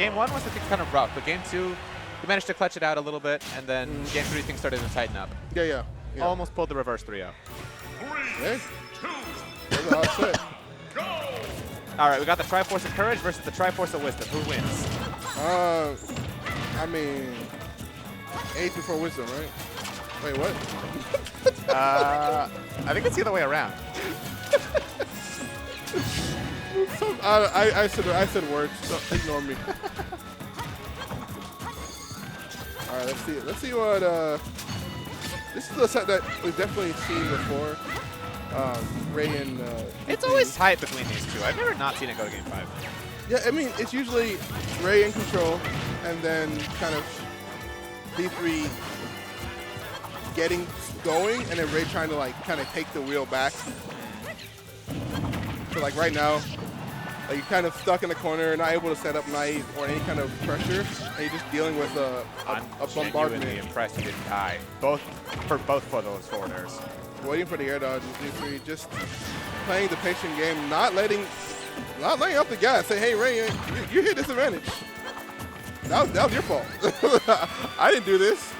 game 1 was, I think, kind of rough, but game 2, we managed to clutch it out a little bit, and then game 3, things started to tighten up. Yeah. Almost pulled the reverse 3-0. Hey. That's a hot set. All right, we got the Triforce of Courage versus the Triforce of Wisdom. Who wins? I mean, age before wisdom, right? Wait, what? I think it's the other way around. I said words. So ignore me. All right, let's see what. This is a set that we've definitely seen before. Ray and. It's always tight between these two. I've never not seen it go to game 5. Yeah, I mean it's usually Ray in control, and then kind of D3 getting going, and then Ray trying to like kind of take the wheel back. So like right now, like you're kind of stuck in the corner, not able to set up knight or any kind of pressure, and you're just dealing with a bombardment. I'm genuinely impressed you didn't die. Both for those forward airs. Waiting for the air dodge, D3 just playing the patient game, not laying up the gas. Say, hey Ray, you hit disadvantage. That was your fault. I didn't do this.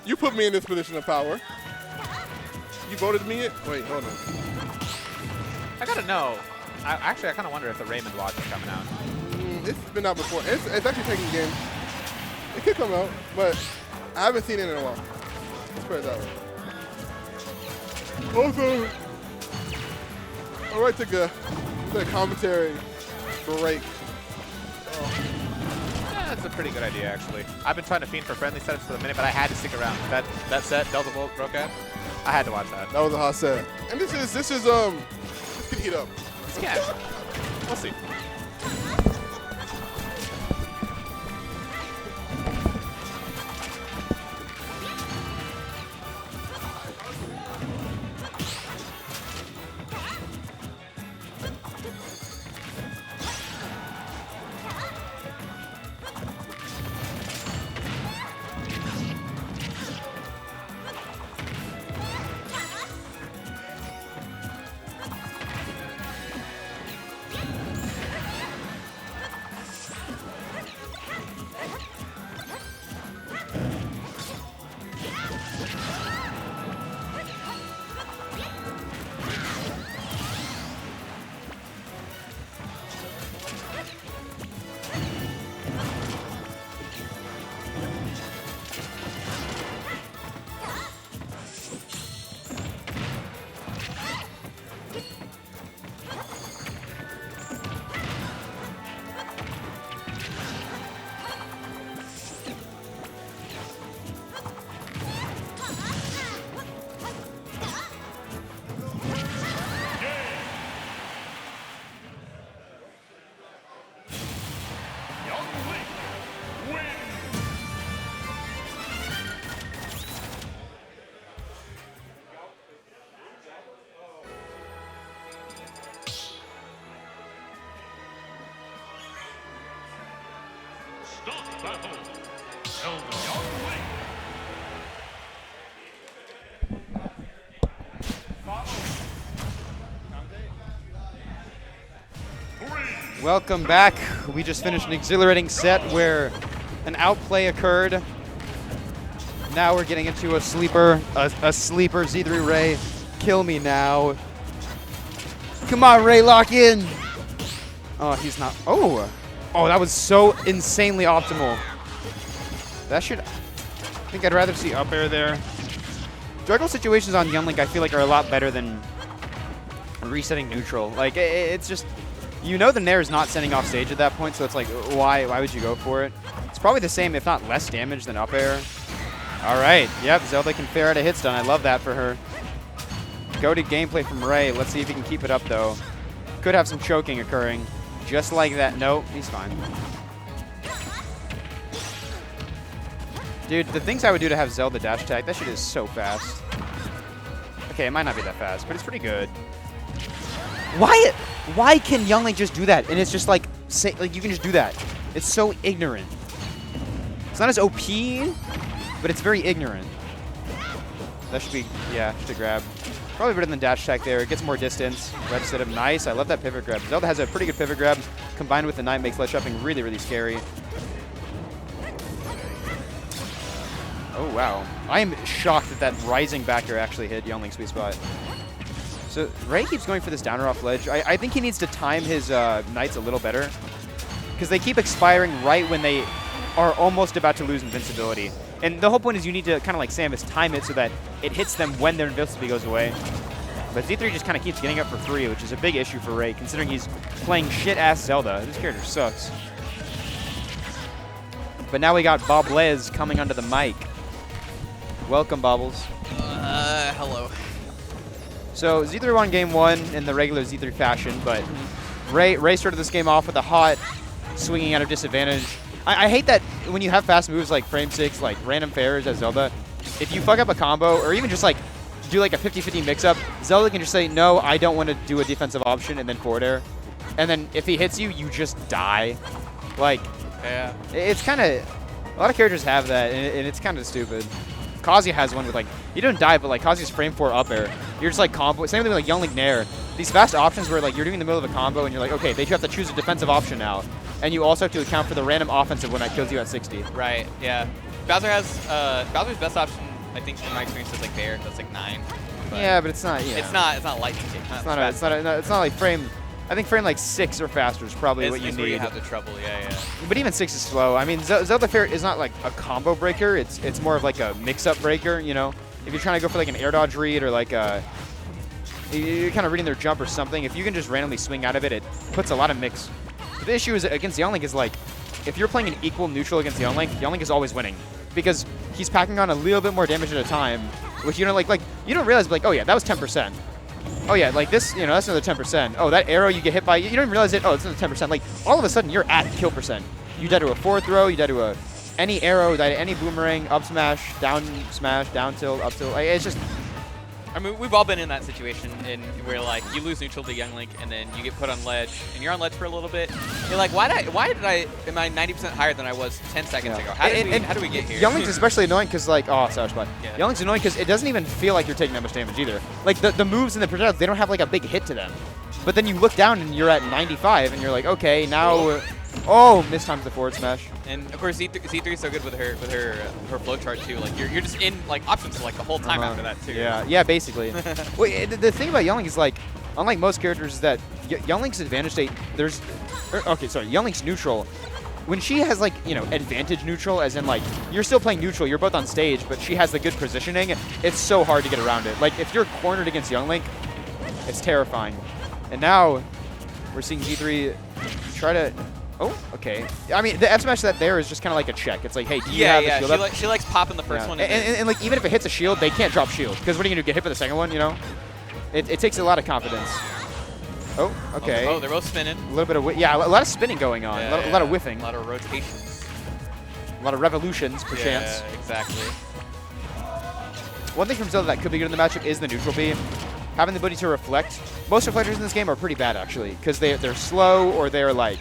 You put me in this position of power. You voted me in? Wait, hold on. I gotta know. I kind of wonder if the Raymond watch is coming out. It's been out before. It's actually taking game. It could come out, but I haven't seen it in a while. Let's put it that way. Also, I might take a commentary break. Yeah, that's a pretty good idea, actually. I've been trying to fiend for friendly setups for the minute, but I had to stick around. That set, Delta Bolt broke out. I had to watch that. That was a hot set. And this could heat up. Yeah. We'll see. Welcome back. We just finished an exhilarating set where an outplay occurred. Now we're getting into a sleeper Z3 Ray. Kill me now. Come on, Ray, lock in. Oh, he's not. Oh, that was so insanely optimal. That should. I think I'd rather see up air there. Juggle situations on Young Link I feel like are a lot better than resetting neutral. Like it's just. You know the Nair is not sending off stage at that point, so it's like, why would you go for it? It's probably the same, if not less damage than up air. All right, yep, Zelda can fair out a hit stun. I love that for her. Goated gameplay from Ray. Let's see if he can keep it up, though. Could have some choking occurring. Just like that. Nope, he's fine. Dude, the things I would do to have Zelda dash attack, that shit is so fast. Okay, it might not be that fast, but it's pretty good. Why can Young Link just do that? And it's just like you can just do that. It's so ignorant. It's not as OP, but it's very ignorant. That should be, yeah, just a grab. Probably better than dash attack there. It gets more distance. Red set up nice. I love that pivot grab. Zelda has a pretty good pivot grab. Combined with the 9 makes ledge trapping really, really scary. Oh, wow. I am shocked that that rising back air actually hit Youngling's sweet spot. So Ray keeps going for this downer off ledge. I think he needs to time his Knights a little better, because they keep expiring right when they are almost about to lose invincibility. And the whole point is you need to kind of like Samus time it so that it hits them when their invincibility goes away. But Z3 just kind of keeps getting up for free, which is a big issue for Ray, considering he's playing shit-ass Zelda. This character sucks. But now we got Bob Les coming onto the mic. Welcome, Bobbles. Hello. So Z3 won game 1 in the regular Z3 fashion, but Ray started this game off with a hot swinging out of disadvantage. I hate that when you have fast moves like frame 6, like random fairs as Zelda, if you fuck up a combo or even just like do like a 50-50 mix-up, Zelda can just say, no, I don't want to do a defensive option and then forward air. And then if he hits you, you just die. Like, Yeah. it's kind of, a lot of characters have that, and it's kind of stupid. Kazuya has one with like, you don't die, but like Kazuya's frame 4 up air. You're just like combo, same thing with like Youngling Nair. These fast options where like you're doing the middle of a combo and you're like, okay, they have to choose a defensive option now. And you also have to account for the random offensive one that kills you at 60. Right, yeah. Bowser has, Bowser's best option, I think, in my experience, is like Bair. That's like 9. But Yeah, but it's not, yeah. It's not lightning kick. It's not like frame, I think frame like 6 or faster is probably what you it's need. where you have the trouble, yeah. But even 6 is slow. I mean, Zelda Fair is not like a combo breaker. It's more of like a mix-up breaker, you know? If you're trying to go for like an air dodge read or like you're kind of reading their jump or something, if you can just randomly swing out of it, it puts a lot of mix. But the issue is against Youngling is like, if you're playing an equal neutral against Youngling is always winning. Because he's packing on a little bit more damage at a time, which you don't like you don't realize, like, oh yeah, that was 10%. Oh yeah, like this, you know, that's another 10%. Oh, that arrow you get hit by, you don't even realize it. Oh, it's another 10%. Like, all of a sudden, you're at kill percent. You die to a forward throw, you die to any arrow, die to any boomerang, up smash, down tilt, up tilt. Like, it's just, I mean, we've all been in that situation where like you lose neutral to Young Link and then you get put on ledge and you're on ledge for a little bit. You're like, am I 90% higher than I was 10 seconds ago? How did we get here? Young Link's especially annoying because like, oh, sorry, spot. Yeah. Young Link's annoying because it doesn't even feel like you're taking that much damage either. Like the moves and the projectiles, they don't have like a big hit to them. But then you look down and you're at 95 and you're like, okay, now, oh, mistimes the forward smash. And of course, Z3 is so good with her flow chart too. Like you're just in like options like the whole time after that too. Yeah, basically. Well, the thing about Young Link is like, unlike most characters, is that Young Link's advantage state. Young Link's neutral. When she has like, you know, advantage neutral, as in like you're still playing neutral, you're both on stage, but she has the good positioning. It's so hard to get around it. Like if you're cornered against Young Link, it's terrifying. And now we're seeing Z3 try to. Oh, okay. I mean, the F smash that there is just kind of like a check. It's like, hey, do you have the shield up? She likes popping the first one. And like, even if it hits a shield, they can't drop shield. Because what are you going to do, get hit for the second one, you know? It takes a lot of confidence. Oh, okay. Oh, they're both spinning. A little bit of, a lot of spinning going on. Yeah, a lot of whiffing. A lot of rotations. A lot of revolutions, perchance. Yeah, exactly. One thing from Zelda that could be good in the matchup is the neutral B. Having the ability to reflect. Most reflectors in this game are pretty bad, actually. Because they're slow or they're like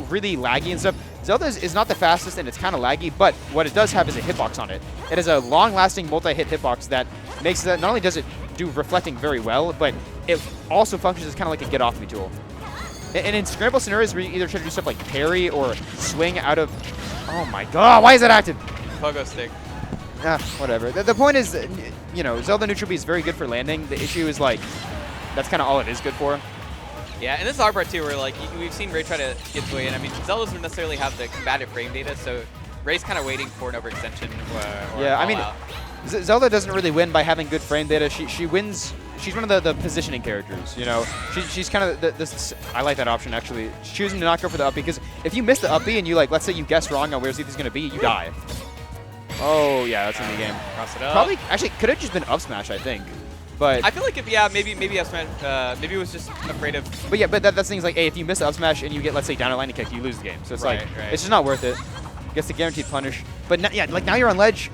really laggy and stuff. Zelda is not the fastest and it's kind of laggy, but what it does have is a hitbox on it. It has a long-lasting multi-hit hitbox that makes that, not only does it do reflecting very well, but it also functions as kind of like a get-off-me tool. And in scramble scenarios where you either try to do stuff like parry or swing out of... Oh my god, why is that active? Pogo stick. Whatever. The point is, you know, Zelda neutral B is very good for landing. The issue is like, that's kind of all it is good for. Yeah, and this is our part too, where like we've seen Ray try to get his way in. I mean, Zelda doesn't necessarily have the combative frame data, so Ray's kind of waiting for an overextension. Yeah, I mean, Zelda doesn't really win by having good frame data. She wins. She's one of the positioning characters. You know, she's kind of this. I like that option actually. Choosing to not go for the up B, because if you miss the up B and you like, let's say you guess wrong on where Z3's going to be, you die. Oh yeah, that's in the game. Cross it up. Probably actually could have just been up smash, I think. But I feel like maybe up smash, maybe it was just afraid of. But yeah, but that's things like, hey, if you miss up smash and you get, let's say, down a lightning kick, you lose the game. So it's Right. it's just not worth it. Gets the guaranteed punish. But now you're on ledge.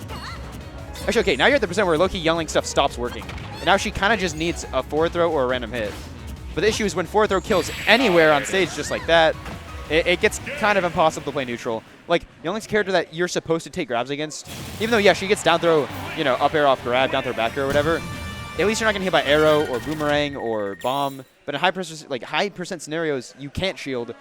Actually, okay, now you're at the percent where low-key yelling stuff stops working. And now she kind of just needs a forward throw or a random hit. But the issue is when forward throw kills anywhere on stage just like that, it gets kind of impossible to play neutral. Like, Youngling's a character that you're supposed to take grabs against. Even though, yeah, she gets down throw, you know, up air off grab, down throw back air or whatever. at least you're not getting hit by arrow or boomerang or bomb. But in high percent scenarios, you can't shield,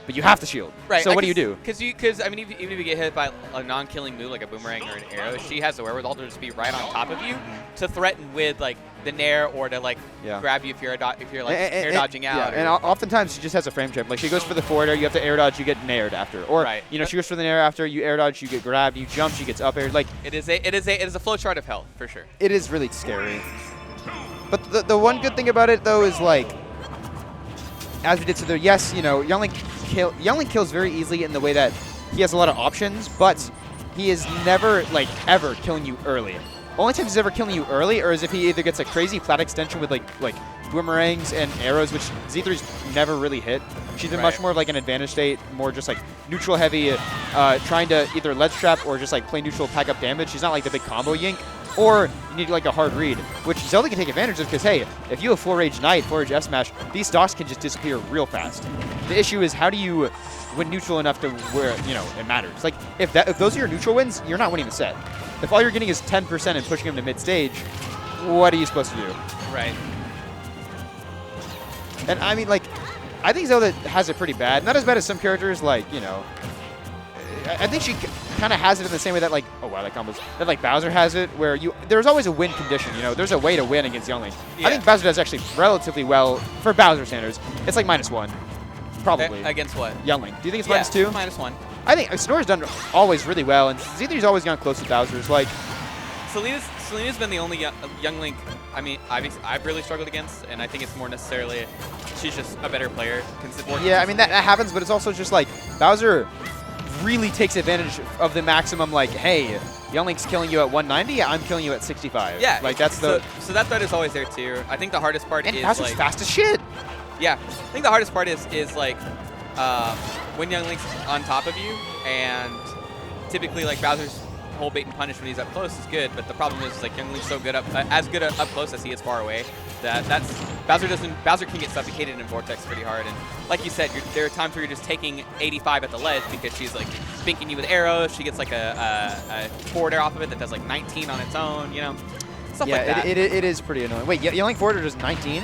but you have to shield. Right. So what do you do? Because I mean, even if you get hit by a non-killing move like a boomerang or an arrow, she has the wherewithal to just be right on top of you to threaten with like the nair or to like grab you if you're like air dodging out. Yeah, and oftentimes she just has a frame trap. Like she goes for the forward air, you have to air dodge, you get naired after. Or you know, she goes for the nair after, you air dodge, you get grabbed, you jump, she gets up air. Like it is a flow chart of hell for sure. It is really scary. But the one good thing about it though is like, as we did to the you know, Young Link kills very easily in the way that he has a lot of options, but he is never like ever killing you early. Only time he's ever killing you early, or is if he either gets a crazy flat extension with like boomerangs and arrows, which Z3's never really hit. She's been much more of like an advantage state, more just like neutral heavy, trying to either ledge trap or just like play neutral, pack up damage. She's not like the big combo Yink. Or you need like a hard read, which Zelda can take advantage of because, hey, if you have full rage Knight, full rage F smash, these stocks can just disappear real fast. The issue is how do you win neutral enough to where, you know, it matters. Like, if those are your neutral wins, you're not winning the set. If all you're getting is 10% and pushing him to mid-stage, what are you supposed to do? Right. And I mean, like, I think Zelda has it pretty bad. Not as bad as some characters, like, you know, I think she kind of has it in the same way that, like, oh wow, that combos, that like Bowser has it, where there's always a win condition, you know, there's a way to win against Young Link. Yeah. I think Bowser does actually relatively well for Bowser standards. It's like -1, probably. Against what? Young Link. Do you think it's -2? -1. I think Sonora's done always really well, and Z3's always gone close to Bowser's. Like, Selena's been the only Young Link. I mean, I've really struggled against, and I think it's more necessarily she's just a better player. Yeah, I mean that happens, but it's also just like Bowser really takes advantage of the maximum, like, hey, Young Link's killing you at 190, I'm killing you at 65. Yeah, like that's the. So that threat is always there too. I think the hardest part is Bowser's like fast as shit. Yeah, I think the hardest part is like when Young Link's on top of you, and typically like Bowser's whole bait and punish when he's up close is good, but the problem is like Young Link's so good up close as he is far away that Bowser can get suffocated in Vortex pretty hard. And like you said, there are times where you're just taking 85 at the ledge because she's like binking you with arrows. She gets like a forward air off of it that does like 19 on its own, you know, stuff like that. Yeah, it is pretty annoying. Wait, Young Link forward air does 19?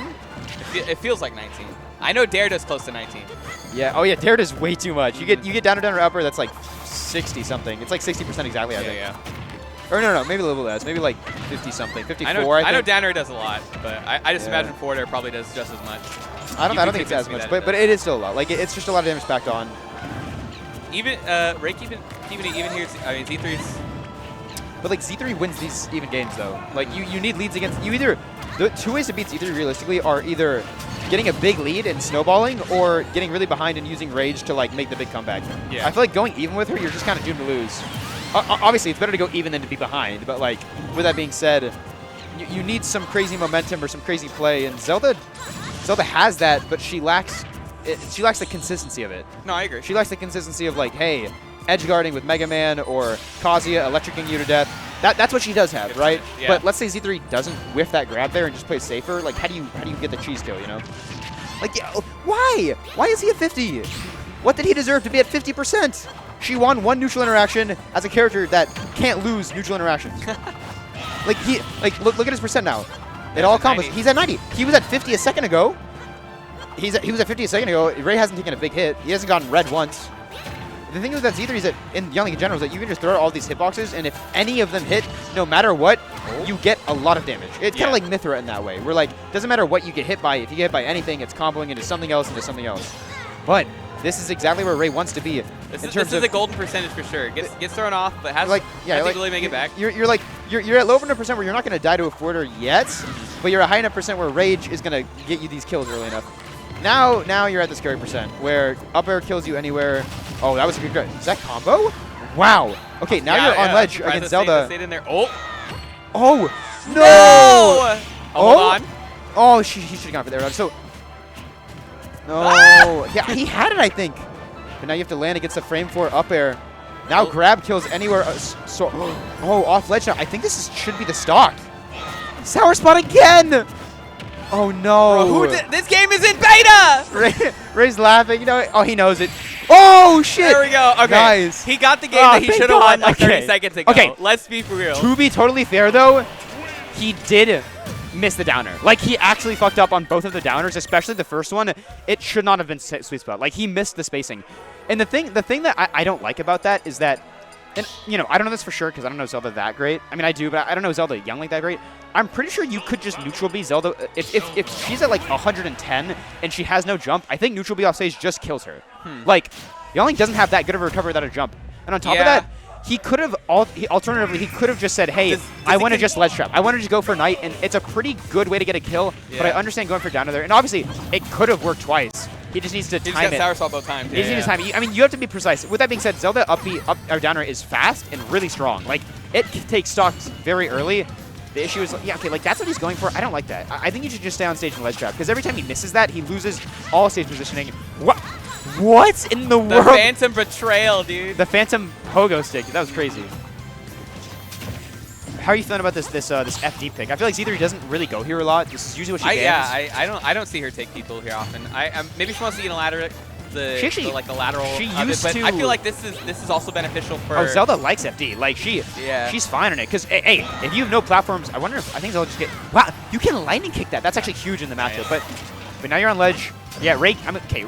It feels like 19. I know Dare does close to 19. Yeah. Oh yeah, Dare does way too much. You get down or upper that's like 60 something. It's like 60% exactly. I think. Yeah. Or no, maybe a little less. Maybe like 50 something, 54. I know down air does a lot, but I just imagine forward air probably does just as much. I don't think it's as much, but it is still a lot. Like it's just a lot of damage packed on. Even Rake even here. I mean Z3's. But like Z3 wins these even games though. Like you need leads against you either. The two ways to beat Z3 realistically are either getting a big lead and snowballing, or getting really behind and using rage to like make the big comeback. Yeah. I feel like going even with her, you're just kind of doomed to lose. Obviously, it's better to go even than to be behind. But like with that being said, you need some crazy momentum or some crazy play, and Zelda has that, but she lacks the consistency of it. No, I agree. She lacks the consistency of like, hey, edge guarding with Mega Man or Kazuya electrocuting you to death. That's what she does have, right? Yeah. But let's say Z3 doesn't whiff that grab there and just plays safer. Like, how do you get the cheese kill, you know? Like, yeah, why? Why is he at 50? What did he deserve to be at 50%? She won one neutral interaction as a character that can't lose neutral interactions. Look at his percent now. It all combos. He's at 90. He was at 50 a second ago. He was at 50 a second ago. Ray hasn't taken a big hit. He hasn't gotten red once. The thing is that Z3 is that in Young Link in general is that you can just throw out all these hitboxes, and if any of them hit, no matter what, you get a lot of damage. It's kind of like Mithra in that way, where like doesn't matter what you get hit by. If you get hit by anything, it's comboing into something else. But this is exactly where Ray wants to be. This is a golden percentage for sure. Gets thrown off, but has to really make it back. You're at low enough percent where you're not going to die to a forwarder yet, but you're at high enough percent where Rage is going to get you these kills early enough. Now you're at the scary percent where up air kills you anywhere. Oh, that was a good grab. Is that combo? Wow. Okay, now you're on ledge against Zelda. Stayed in there. Oh no! Hold on. Oh, he should have gone for there. So no. Yeah, he had it, I think. But now you have to land against the frame 4 up air. Now grab kills anywhere. Off ledge now. I think should be the stock. Sour spot again. Oh no! Bro, this game is in beta. Ray's laughing. You know, he knows it. Oh shit! There we go. Okay, guys, he got the game that he should have won like 30 seconds ago. Okay, let's be for real. To be totally fair though, he did missed the downer. Like, he actually fucked up on both of the downers, especially the first one. It should not have been sweet spot. Like, he missed the spacing. And the thing that I don't like about that is that, and you know, I don't know this for sure because I don't know Zelda that great. I mean, I do, but I don't know Zelda Young Link that great. I'm pretty sure you could just neutral B Zelda. If she's at like 110 and she has no jump, I think neutral B off stage just kills her. Like, Young Link doesn't have that good of a recovery without a jump. And on top of that, he could have, alternatively, he could have just said, hey, I want to just ledge trap. I want to just go for Knight, and it's a pretty good way to get a kill, but I understand going for downer there. And obviously, it could have worked twice. He just needs to time it. He just got soursault both times. He just needs to time it. I mean, you have to be precise. With that being said, Zelda up or downer is fast and really strong. Like, it takes stocks very early. The issue is, yeah, okay, like, that's what he's going for. I don't like that. I think you should just stay on stage and ledge trap, because every time he misses that, he loses all stage positioning. What in the world? The Phantom Betrayal, dude. The Phantom Pogo Stick. That was crazy. How are you feeling about this FD pick? I feel like Z3 doesn't really go here a lot. This is usually what she gains. Yeah, I don't see her take people here often. Maybe she wants to unilateral the lateral. She used but to. I feel like this is also beneficial for. Oh, Zelda likes FD. Like she's fine on it. Because hey, if you have no platforms, I think Zelda just get. Wow, you can lightning kick that. That's actually huge in the matchup. Right. But now you're on ledge. Yeah, Ray.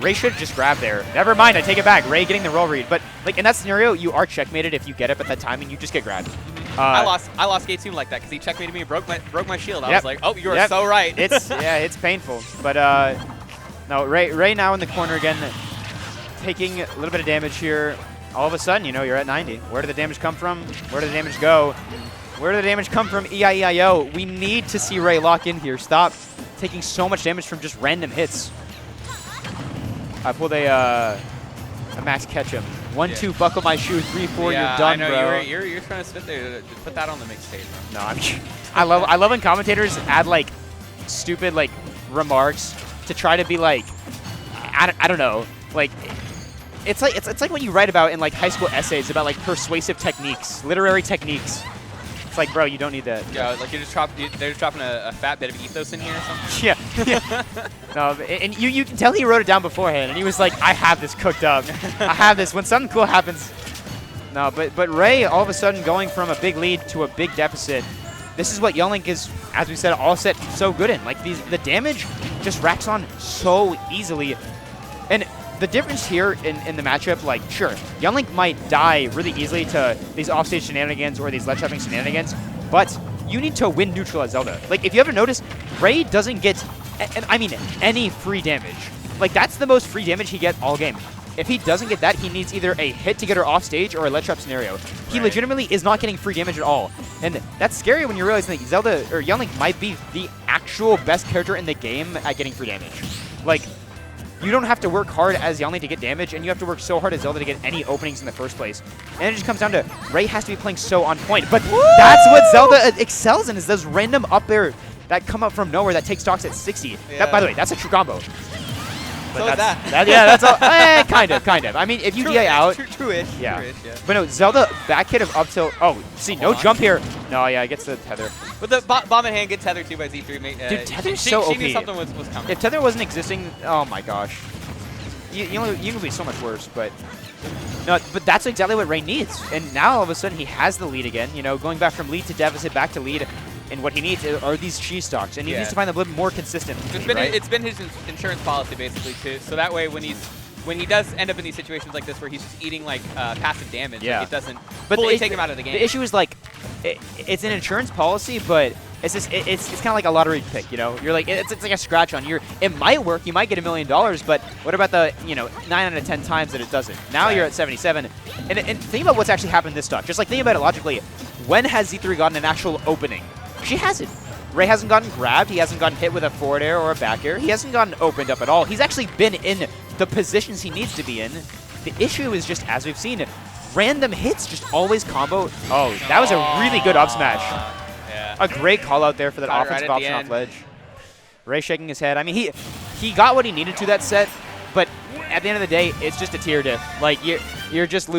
Ray should have just grabbed there. Never mind, I take it back. Ray getting the roll read. But like in that scenario, you are checkmated if you get up at that time and you just get grabbed. I lost game 2 like that because he checkmated me and broke my shield. I was like, oh, you are so right. It's painful. But no, Ray now in the corner again, taking a little bit of damage here. All of a sudden, you know, you're at 90. Where did the damage come from? Where did the damage go? Where did the damage come from? E-I-E-I-O. We need to see Ray lock in here. Stop taking so much damage from just random hits. I pulled a Max Ketchum. 1-2, buckle my shoe. 3-4, you're done, I know, bro. You're trying to sit there. Put that on the mixtape. No, I love when commentators add like stupid like remarks to try to be like I don't know, like it's like what you write about in like high school essays about like persuasive techniques, literary techniques. It's like, bro, you don't need that. Yeah, like they're just dropping a fat bit of ethos in here or something. Yeah. No, and you can tell he wrote it down beforehand, and he was like, I have this cooked up. I have this. When something cool happens. No, but Ray all of a sudden going from a big lead to a big deficit. This is what Young Link is, as we said, all set so good in. Like the damage just racks on so easily. And the difference here in the matchup, like, sure, Young Link might die really easily to these offstage shenanigans or these ledge trapping shenanigans, but you need to win neutral as Zelda. Like, if you ever notice, Ray doesn't get, any free damage. Like, that's the most free damage he gets all game. If he doesn't get that, he needs either a hit to get her off stage or a ledge trap scenario. He legitimately is not getting free damage at all. And that's scary when you realize that Zelda, or Young Link might be the actual best character in the game at getting free damage. Like, you don't have to work hard as Young Link to get damage, and you have to work so hard as Zelda to get any openings in the first place. And it just comes down to Ray has to be playing so on point. But that's what Zelda excels in, is those random up there that come up from nowhere that take stocks at 60. Yeah. That, by the way, that's a true combo. But that's all. Kind of. I mean, if you DI out. True-ish. Yeah. But no, Zelda back hit of up tilt. Oh, see, no jump here. No, yeah, it gets the tether. But the bomb in hand gets tethered too by Z3. Dude, tether's so OP. She knew something was coming. If tether wasn't existing, oh my gosh. You can be so much worse, but no, but that's exactly what Ray needs. And now all of a sudden he has the lead again, you know, going back from lead to deficit back to lead. And what he needs are these cheese stocks, and he needs to find them a little more consistent. It's been his insurance policy basically too. So that way, when he does end up in these situations like this where he's just eating like passive damage, like it doesn't fully take him out of the game. The issue is like it's an insurance policy, but it's just it's kind of like a lottery pick, you know. You're like it's like a scratch on. It might work, you might get $1 million, but what about the 9 out of 10 times that it doesn't? Now you're at 77, and think about what's actually happened this stock. Just like think about it logically, when has Z3 gotten an actual opening? She hasn't. Ray hasn't gotten grabbed. He hasn't gotten hit with a forward air or a back air. He hasn't gotten opened up at all. He's actually been in the positions he needs to be in. The issue is just, as we've seen, random hits just always combo. Oh, that was a really good up smash. Yeah. A great call out there for that offensive option off ledge. Ray shaking his head. I mean, he got what he needed to that set, but at the end of the day, it's just a tier diff. Like, you're just losing.